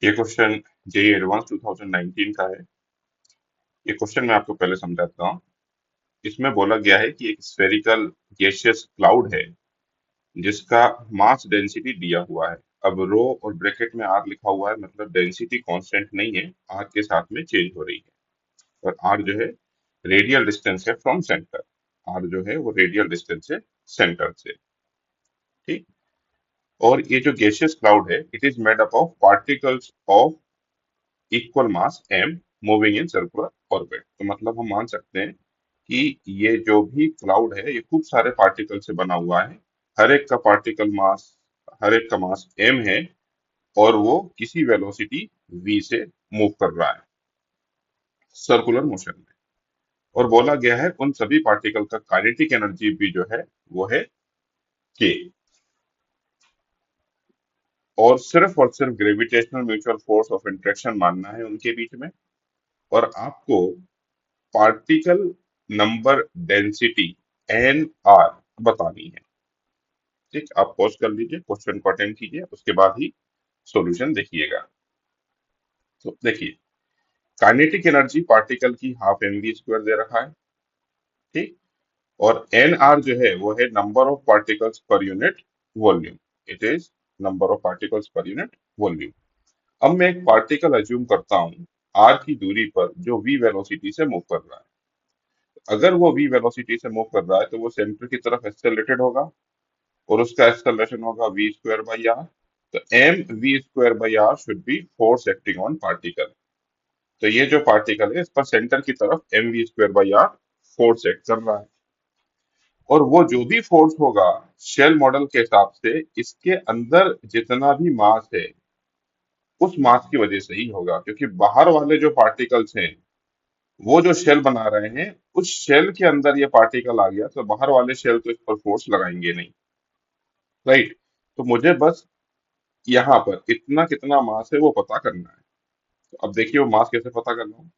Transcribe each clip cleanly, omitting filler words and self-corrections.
ये question JEE advance 2019 का है। ये क्वेश्चन मैं आपको पहले समझाता हूँ। इसमें बोला गया है कि एक स्फेरिकल गैसियस क्लाउड है जिसका मास डेंसिटी दिया हुआ है। अब रो और ब्रैकेट में आर लिखा हुआ है, मतलब डेंसिटी कांस्टेंट नहीं है, आर के साथ में चेंज हो रही है। और आर जो है रेडियल डिस्टेंस है फ्रॉम सेंटर। आर जो है वो रेडियल डिस्टेंस है सेंटर से। ठीक। और ये जो गैसियस क्लाउड है, it is made up of particles of equal mass am moving in circular orbit. तो मतलब हम मान सकते हैं कि ये जो भी क्लाउड है ये खूब सारे पार्टिकल से बना हुआ है। हर एक का पार्टिकल मास, हर एक का मास एम है, और वो किसी वेलोसिटी वी से मूव कर रहा है सर्कुलर मोशन में। और बोला गया है उन सभी पार्टिकल का काइनेटिक एनर्जी भी जो है वो है के। और सिर्फ gravitational mutual force of interaction मानना है उनके बीच में। और आपको particle number density N R बतानी है। ठीक, आप पॉज कर लीजिए, क्वेश्चन को अटेंड कीजिए, उसके बाद ही सॉल्यूशन देखिएगा। तो देखिए, काइनेटिक एनर्जी पार्टिकल की हाफ एम वी स्क्वायर दे रखा है। ठीक। और एन आर जो है वो है number of particles per unit volume. It is number of particles per unit volume. अब मैं एक पार्टिकल अज्यूम करता हूं आर की दूरी पर जो वी वेलोसिटी से मूव कर रहा है। अगर वो वी वेलोसिटी से मूव कर रहा है तो वो सेंटर की तरफ एक्सेलरेटेड होगा, और उसका एक्सेलरेशन होगा वी स्क्वायर बाई आर। तो M V square by R should be force acting on particle. तो ये जो पार्टिकल है इस पर सेंटर की तरफ M V square by R force act कर रहा है। और वो जो भी फोर्स होगा शेल मॉडल के हिसाब से इसके अंदर जितना भी मास है उस मास की वजह से ही होगा, क्योंकि बाहर वाले जो पार्टिकल्स हैं वो जो शेल बना रहे हैं, उस शेल के अंदर ये पार्टिकल आ गया तो बाहर वाले शेल तो इस पर फोर्स लगाएंगे नहीं। राइट। तो मुझे बस यहाँ पर इतना कितना मास है वो पता करना है। तो अब देखिए वो मास कैसे पता करना है।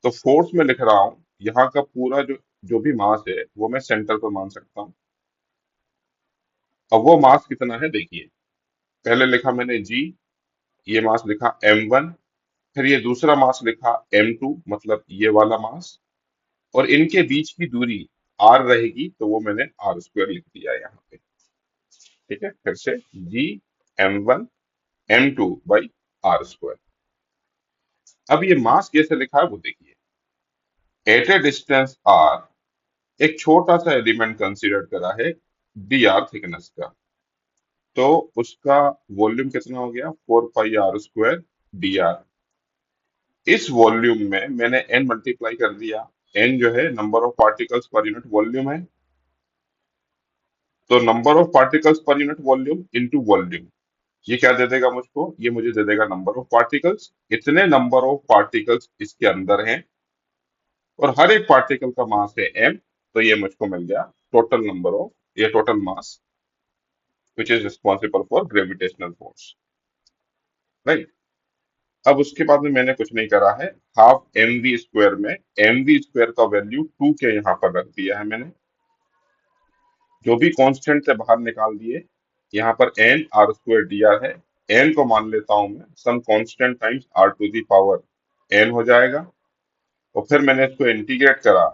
तो फोर्स में लिख रहा हूँ, यहाँ का पूरा जो जो भी मास है वो मैं सेंटर पर मान सकता हूँ। अब वो मास कितना है देखिए, पहले लिखा मैंने जी, ये मास लिखा m1, फिर ये दूसरा मास लिखा m2, मतलब ये वाला मास। और इनके बीच की दूरी r रहेगी तो वो मैंने r स्क्वायर लिख दिया यहाँ पे। ठीक है, फिर से जी m1 m2 by r square. अब ये मास कैसे लिखा है वो देखिए। एट ए डिस्टेंस r एक छोटा सा एलिमेंट कंसीडर करा है dr थिकनेस का, तो उसका वॉल्यूम कितना हो गया 4 पाई r स्क्वायर dr। इस वॉल्यूम में मैंने n मल्टीप्लाई कर दिया। n जो है number of particles per unit volume है, तो number of particles per unit volume into volume, ये क्या दे देगा मुझको, ये मुझे दे देगा नंबर ऑफ पार्टिकल्स। इतने नंबर ऑफ पार्टिकल्स इसके अंदर हैं, और हर एक पार्टिकल का मास है m। तो ये मुझको मिल गया टोटल नंबर ऑफ, ये total mass which is responsible for gravitational force. Right. अब उसके बाद में मैंने कुछ नहीं करा है, हाफ एम वी स्क्वायर में एम वी स्क्वायर का वैल्यू 2 के यहाँ पर रख दिया है मैंने। जो भी कांस्टेंट से बाहर निकाल दिए, यहाँ पर N R square D R है। एन को मान लेता हूं मैं some constant times R to the power N हो जाएगा। और फिर मैंने इसको इंटीग्रेट करा।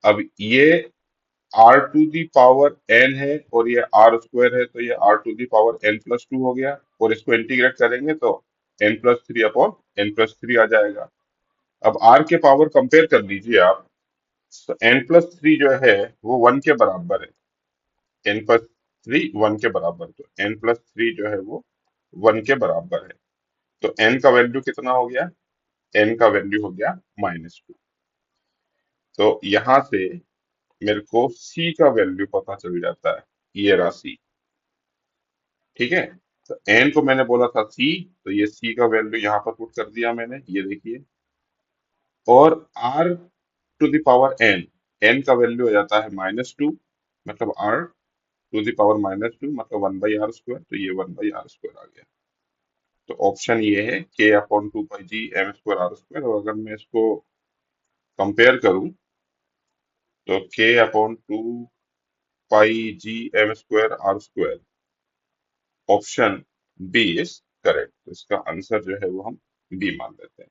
अब ये r to the power n है और ये आर स्क्वायर है, तो ये r to the power n plus two हो गया। और इसको इंटीग्रेट करेंगे तो n plus three upon n plus three आ जाएगा। अब आर के पावर कंपेयर कर लीजिए आप, तो एन प्लस थ्री जो है वो वन के बराबर है। एन प्लस थ्री वन के बराबर, तो एन प्लस थ्री जो है वो वन के बराबर है। तो एन का वैल्यू कितना हो गया, एन का वैल्यू हो गया -2। तो यहां से मेरे को सी का वैल्यू पता चल जाता है, ये रहा सी। ठीक है। तो एन को मैंने बोला था सी, तो ये सी का वैल्यू यहाँ पर पुट कर दिया मैंने, ये देखिए। और R to the power N, N का वैल्यू हो जाता है -2, मतलब आर टू द पावर -2 मतलब 1/r², तो ये 1/r² आ गया। तो ऑप्शन ये है k upon 2 pi g m² r²। और अगर मैं इसको कंपेयर करूं तो k upon 2 pi g m² r², option B is correct. तो इसका आंसर जो है वो हम बी मान लेते हैं।